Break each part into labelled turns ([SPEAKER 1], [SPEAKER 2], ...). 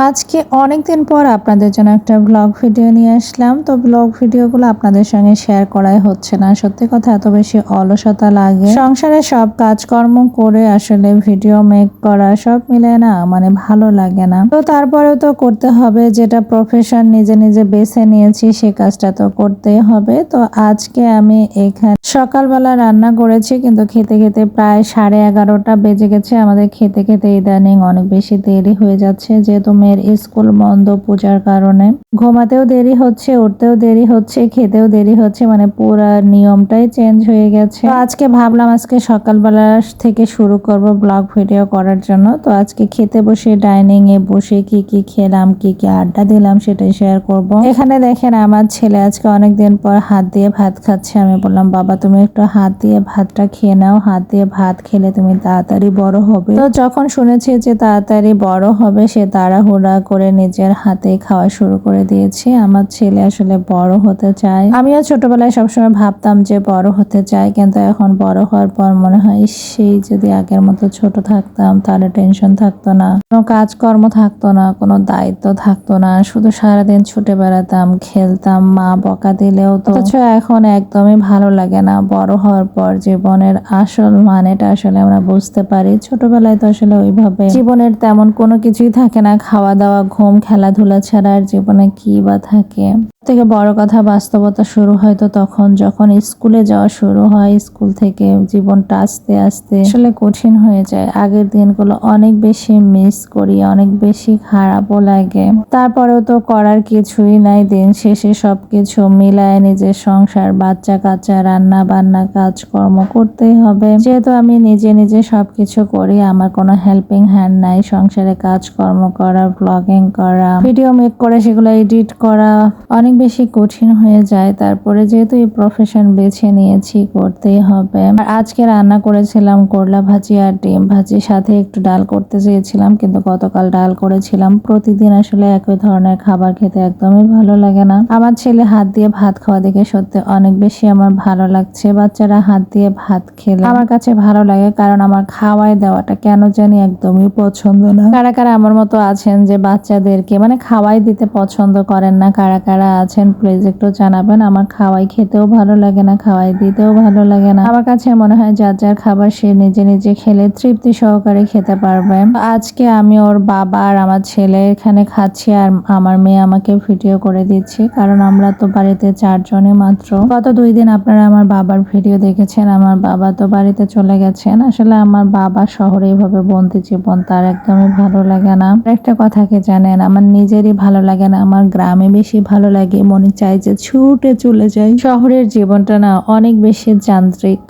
[SPEAKER 1] আজকে অনেকদিন পর আপনাদের জন্য একটা ব্লগ ভিডিও নিয়ে আসলাম। তো ব্লগ ভিডিওগুলো আপনাদের সঙ্গে শেয়ার করাই হচ্ছে না। সত্যি কথা এত বেশি অলসতা লাগে। সংসারে সব কাজকর্ম করে আসলে ভিডিও মেক করা সব মিলে না মানে ভালো লাগে না। তো তারপরেও তো করতে হবে, যেটা প্রফেশন নিজে নিজে বেছে নিয়েছি সে কাজটা তো করতেই হবে। তো আজকে আমি এখানে সকালবেলা রান্না করেছি, কিন্তু খেতে খেতে প্রায় 11:30টা বেজে গেছে। আমাদের খেতে খেতে ইদানিং অনেক বেশি দেরি হয়ে যাচ্ছে, যেহেতু মেয়ের স্কুল বন্ধ পূজার কারণে। ঘুমাতেও দেরি হচ্ছে, উঠতেও দেরি হচ্ছে, খেতেও দেরি হচ্ছে, মানে পুরো নিয়মটাই চেঞ্জ হয়ে গেছে। তো আজকে ভাবলাম আজকে সকালবেলা থেকে শুরু করব ব্লগ ভিডিও করার জন্য। তো আজকে খেতে বসে ডাইনিং এ বসে কি কি খেলাম, কি কি আড্ডা দিলাম সেটাই শেয়ার করব। এখানে দেখেন আমার ছেলে আজকে অনেকদিন পর হাত দিয়ে ভাত খাচ্ছে। আমি বললাম বাবা তুমি একটু হাত দিয়ে ভাতটা খেয়ে নাও, হাত দিয়ে ভাত খেলে তুমি তাড়াতাড়ি বড় হবে। তো যখন শুনেছি যে তাড়াতাড়ি বড় হবে, সে তাড়াহুড়া করে নিজের হাতে খাওয়া শুরু করে দিয়েছে। আমার ছেলে আসলে বড় হতে চায়। আমিও ছোটবেলায় সবসময় ভাবতাম যে বড় হতে চাই, কিন্তু এখন বড় হওয়ার পর মনে হয় সেই যদি আগের মতো ছোট থাকতাম তাহলে টেনশন থাকতো না, কোনো কাজকর্ম থাকতো না, কোনো দায়িত্ব থাকতো না, শুধু সারাদিন ছুটে বেড়াতাম, খেলতাম, মা বকা দিলেও তো। অথচ এখন একদমই ভালো লাগে না। বড় হওয়ার পর জীবনের আসল মানেটা আসলে আমরা বুঝতে পারি। ছোটবেলায় তো আসলে ওইভাবে জীবনের তেমন কোনো কিছুই থাকে না, খাওয়া দাওয়া ঘুম খেলাধুলা ছাড়া আর জীবনে কি বা থাকে। থেকে বড় কথা বাস্তবতা শুরু হয় তো তখন যখন স্কুলে যাওয়া শুরু হয়। স্কুল থেকে জীবনটা আস্তে আস্তে আসলে কঠিন হয়ে যায়। আগের দিনগুলো অনেক বেশি মিস করি, অনেক বেশি খারাপও লাগে। তারপরেও তো করার কিছুই নাই। দিন শেষে সবকিছু মিলায় নিজের সংসার, বাচ্চা কাচ্চা, রান্না বান্না, কাজকর্ম করতেই হবে। যেহেতু আমি নিজে নিজে সবকিছু করি, আমার কোনো হেল্পিং হ্যান্ড নাই। সংসারে কাজকর্ম করা, ব্লগিং করা, ভিডিও মেক করে সেগুলো এডিট করা অনেক বেশি কঠিন হয়ে যায়। তারপরে যেহেতু এই প্রফেশন বেছে নিয়েছি, করতেই হবে। আর আজকে রান্না করেছিলাম করলা ভাজি আর ডিম ভাজি, সাথে একটু ডাল করতে চেয়েছিলাম, কিন্তু গতকাল ডাল করেছিলাম। প্রতিদিন আসলে একই ধরনের খাবার খেতে একদমই ভালো লাগে না। আমার ছেলে হাত দিয়ে ভাত খাওয়া দেখে সত্যি অনেক বেশি আমার ভালো লাগছে। বাচ্চারা হাত দিয়ে ভাত খেলে আমার কাছে ভালো লাগে, কারণ আমার খাওয়াই দেওয়াটা কেন জানি একদমই পছন্দ না। কারা কারা আমার মতো আছেন যে বাচ্চাদেরকে মানে খাওয়াই দিতে পছন্দ করেন না, কারা কারা আছেন প্লিজ একটু জানাবেন। আমার খাওয়াই খেতেও ভালো লাগে না, খাওয়াই দিতেও ভালো লাগে না। আমার কাছে মনে হয় যার যার খাবার সে নিজে নিজে খেলে তৃপ্তি সহকারে খেতে পারবে। আজকে আমি ওর বাবা আর আমার ছেলে এখানে খাচ্ছি, আর আমার মেয়ে আমাকে ভিডিও করে দিচ্ছে, কারণ আমরা তো বাড়িতে 4 জনে মাত্র। গত 2 দিন আপনারা আমার বাবার ভিডিও দেখেছেন। আমার বাবা তো বাড়িতে চলে গেছেন। আসলে আমার বাবা শহরে এইভাবে বন্দি জীবন তার একদমই ভালো লাগে না। একটা কথা কি জানেন, আমার নিজেরই ভালো লাগে না, আমার গ্রামে বেশি ভালো লাগে। মনে চাই যে ছুটে চলে যাই। শহরের জীবনটা না অনেক বেশি যান্ত্রিক,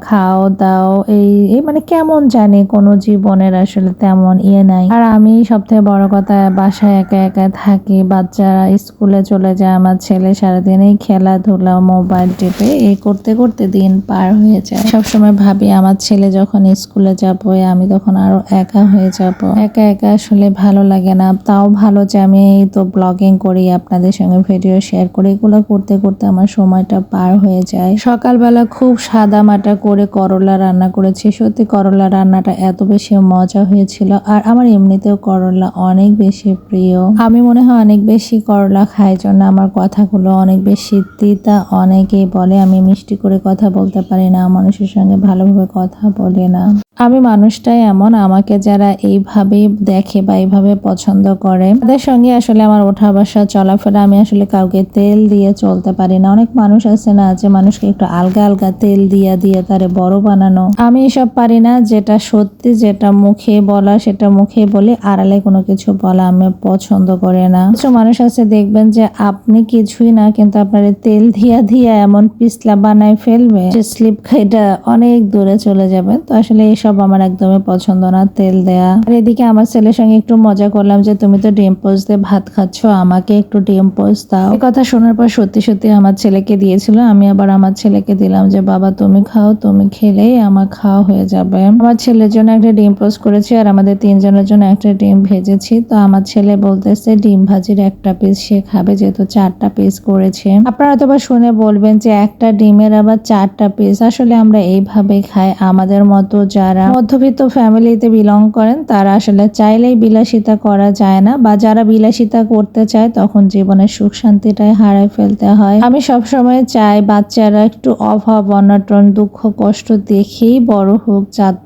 [SPEAKER 1] খাও দাও এই মানে কেমন জানি কোনো জীবনের আসলে তেমন নাই। আর আমি সবথেকে বড় কথা বাসায় একা একা থাকি, বাচ্চারা স্কুলে চলে যায়, আমার ছেলে সারাদিন এই খেলাধুলা মোবাইল টিপে এই করতে করতে দিন পার হয়ে যায়। সবসময় ভাবি আমার ছেলে যখন স্কুলে যাবো আমি তখন আরো একা হয়ে যাব। একা একা আসলে ভালো লাগে না। তাও ভালো যে আমি তো ব্লগিং করি, আপনাদের সঙ্গে ভিডিও শেয়ার করি, এগুলো করতে করতে আমার সময়টা পার হয়ে যায়। সকালবেলা খুব সাদা মাটা করে করলা রান্না করেছি। সত্যি করলা রান্নাটা এত বেশি মজা হয়েছিল। আর আমার এমনিতেও করলা অনেক বেশি প্রিয়। আমি মনে হয় অনেক বেশি করলা খাই, জন্য আমার কথাগুলো অনেক বেশি তিতা। অনেকেই বলে আমি মিষ্টি করে কথা বলতে পারি না, মানুষের সঙ্গে ভালোভাবে কথা বলি না। আমি মানুষটাই এমন, আমাকে যারা এইভাবে দেখে বা এইভাবে পছন্দ করে তাদের সঙ্গে আসলে আমার ওঠা বসা চলাফেরা, আমি আসলে কাউকে তেল দিয়ে চলতে পারি না। অনেক মানুষ আছে না যে মানুষকে একটু আলগা আলগা তেল দিয়ে দিয়ে তারে বড় বানানো, আমি এসব পারি না। যেটা সত্যি, যেটা মুখে বলা সেটা মুখে বলি, আড়ালে কোনো কিছু বলা আমি পছন্দ করে না। কিছু মানুষ আছে দেখবেন যে আপনি কিছুই না, কিন্তু আপনার তেল দিয়া দিয়া এমন পিছলা বানায় ফেলবে যে স্লিপ খাইটা অনেক দূরে চলে যাবে। তো আসলে এইসব আমার একদমই পছন্দ না, তেল দেয়া। আর এদিকে আমার ছেলের সঙ্গে একটু মজা করলাম যে তুমি তো ডিম পোস্ট দিয়ে ভাত খাচ্ছ, আমাকে একটু ডিম পোস্ট দাও। দাও। এই কথা শোনার পর সত্যি সত্যি আমার ছেলেকে দিয়েছিল, আমি আবার আমার ছেলেকে দিলাম যে বাবা তুমি খাও, তুমি খেলেই আমার খাওয়া হয়ে যাবে। আমার ছেলের জন্য একটা ডিম পোস্ট করেছি আর আমাদের 3 জনের জন্য একটা ডিম ভেজেছি। তো আমার ছেলে বলতেছে ডিম ভাজির একটা পিস সে খাবে, যেহেতু 4টা পিস করেছে। আপনারা তো শুনে বলবেন যে একটা ডিমের আবার 4টা পিস, আসলে আমরা এইভাবে খাই। আমাদের মতো যারা মধ্যবিত্ত ফ্যামিলিতে বিলং করেন তারা আসলে চাইলেই বিলাসিতা করা যায় না, বা যারা বিলাসিতা করতে চায় তখন জীবনের সুখ শান্তিটাই হারায় ফেলতে হয়। আমি সবসময় চাই বাচ্চারা একটু অভাব অনটন দুঃখ কষ্ট দেখেই বড় হোক,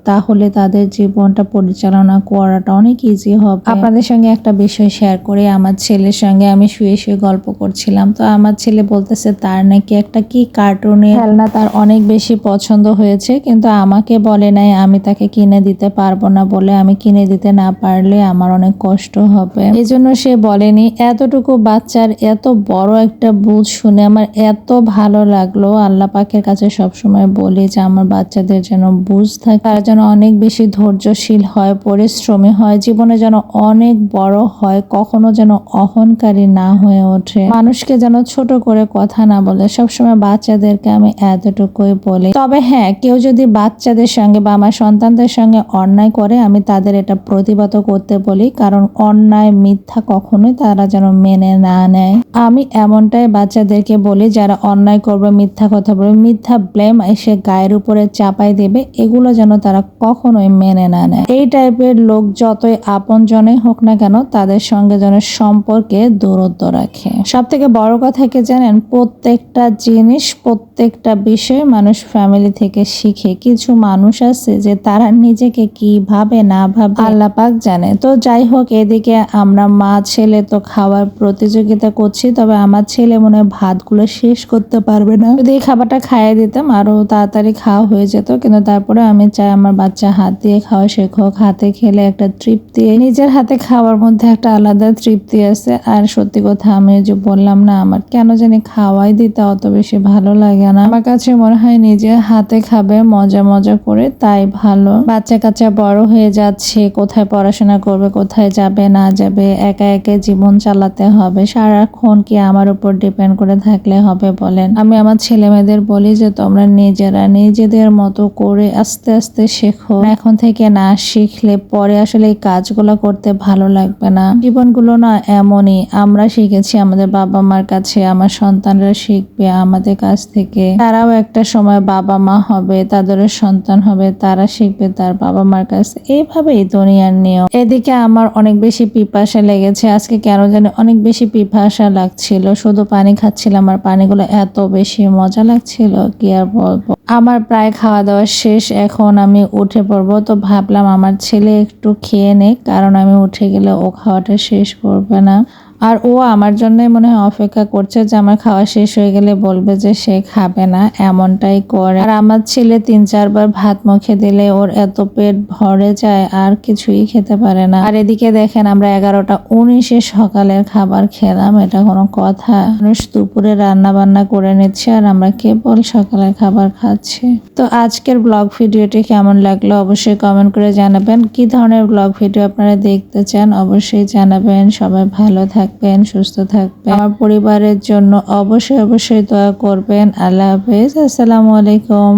[SPEAKER 1] তাহলে তাদের জীবনটা পরিচালনা করাটা অনেক ইজি হবে। আপনাদের সঙ্গে একটা বিষয় শেয়ার করে, আমার ছেলের সঙ্গে আমি শুয়ে শুয়ে গল্প করছিলাম। তো আমার ছেলে বলতেছে তার নাকি একটা কি কার্টুনের খেলনা তার অনেক বেশি পছন্দ হয়েছে, কিন্তু আমাকে বলে নাই, আমি তাকে কিনে দিতে পারবো না বলে, আমি কিনে দিতে না পারলে আমার অনেক কষ্ট হবে, এই জন্য সে বলেনি। এতটুকু বাচ্চার এত বড় একটা বুঝ শুনে আমার এত ভালো লাগলো। আল্লাহ পাকের কাছে সবসময় বলি যে আমার বাচ্চাদের যেন বুঝ থাকে, তারা যেন অনেক বেশি ধৈর্যশীল হয়, পরিশ্রমী হয়, জীবনে যেন অনেক বড় হয়, কখনো যেন অহংকারী না হয়ে ওঠে, মানুষকে যেন ছোট করে কথা না বলে। সবসময় বাচ্চাদেরকে আমি এতটুকুই বলি। তবে হ্যাঁ, কেউ যদি বাচ্চাদের সঙ্গে বা আমার সন্তানদের সঙ্গে অন্যায় করে, আমি তাদের এটা প্রতিবাদ করতে বলি, কারণ অন্যায় মিথ্যা কখনোই তারা যেন মেনে না নেয়। আমি এমনটাই বাচ্চাদেরকে বলি, যারা অন্যায় করবে, মিথ্যা কথা বলবে, মিথ্যা ব্লেম এসে গায়ের উপরে চাপাই দেবে, এগুলো যেন তারা কখনোই মেনে না নেয়। এই টাইপের লোক যতই আপন জনে হোক না কেন, তাদের সঙ্গে যেন সম্পর্কে দূরত্ব রাখে। সব থেকে বড় কথা কি জানেন, প্রত্যেকটা জিনিস প্রত্যেকটা বিষয় মানুষ ফ্যামিলি থেকে শিখে। কিছু মানুষ আছে যে তারা নিজেকে কি ভাবে না ভাবে আল্লাহ পাক জানে। তো যাই হোক, এদিকে আমরা মা ছেলে তো খাওয়ার প্রতিযোগিতা করছি, তবে আমার ছেলে মনে হয় ভাতগুলো শেষ করতে পারবে না। যদি এই খাবারটা খাইয়ে দিতাম আরো তাড়াতাড়ি খাওয়া হয়ে যেত, কিন্তু তারপরে আমি চাই আমার বাচ্চা হাত দিয়ে খাওয়া শেখুক। হাতে খেলে একটা তৃপ্তি, নিজের হাতে খাওয়ার মধ্যে একটা আলাদা তৃপ্তি আছে। আর সত্যি কথা, আমি যে বললাম না, আমার কেন জানি খাওয়াই দিতে অত বেশি ভালো লাগে না। আমার কাছে মনে হয় নিজের হাতে খাবে মজা মজা করে, তাই ভালো। বাচ্চা কাচ্চা বড় হয়ে যাচ্ছে, কোথায় পড়াশোনা করবে, কোথায় যাবে না যাবে, একা একা জীবন চালাতে হবে, সারাক্ষণ কি আমার উপর ডিপেন্ড করে থাকলে হবে বলেন? আমি আমার ছেলে মেয়েদের বলি যে তোমরা নিজেরা নিজেদের মতো করে আস্তে আস্তে শেখো। এখন থেকে না শিখলে পরে আসলে এই কাজগুলো করতে ভালো লাগবে না। জীবনগুলো না এমনই, আমরা শিখেছি আমাদের বাবা মার কাছে, আমার সন্তানরা শিখবে আমাদের কাছ থেকে। তারাও একটা সময় বাবা মা হবে, তাদেরও সন্তান হবে, তারা শিখবে তার বাবা মার কাছে। এইভাবেই দুনিয়ার নিয়ম। এদিকে আমার অনেক বেশি পিপাসা লেগেছে আজকে, কেন জানি অনেক বেশি পিপাসা লাগছিল, শুধু পানি খাচ্ছিলাম আর পানিগুলো এত বেশি মজা লাগছিল কি আর বলবো। আমার প্রায় খাওয়া দাওয়া শেষ, এখন আমি উঠে পড়বো। তো ভাবলাম আমার ছেলে একটু খেয়ে নে, কারণ আমি উঠে গেলে ও খাওয়াটা শেষ করবে না। আর ও আমার জন্যই মনে হয় অপেক্ষা করছে যে আমার খাওয়া শেষ হয়ে গেলে বলবে যে সে খাবে না, এমনটাই করে। আর আমার ছেলে 3-4 বার ভাত মুখে দিলে ওর এত পেট ভরে যায় আর কিছুই খেতে পারে না। আর এদিকে দেখেন আমরা 11টা 19-এ সকালের খাবার খেলাম, এটা কোনো কথা? মানুষ দুপুরে রান্না বান্না করে নিচ্ছে আর আমরা কেবল সকালের খাবার খাচ্ছি। তো আজকের ব্লগ ভিডিওটি কেমন লাগলো অবশ্যই কমেন্ট করে জানাবেন। কি ধরনের ব্লগ ভিডিও আপনারা দেখতে চান অবশ্যই জানাবেন। সবাই ভালো থাকবেন, সুস্থ থাকবেন, আমার পরিবারের জন্য অবশ্যই অবশ্যই দোয়া করবেন। আল্লাহ হাফেজ, আসসালামু আলাইকুম।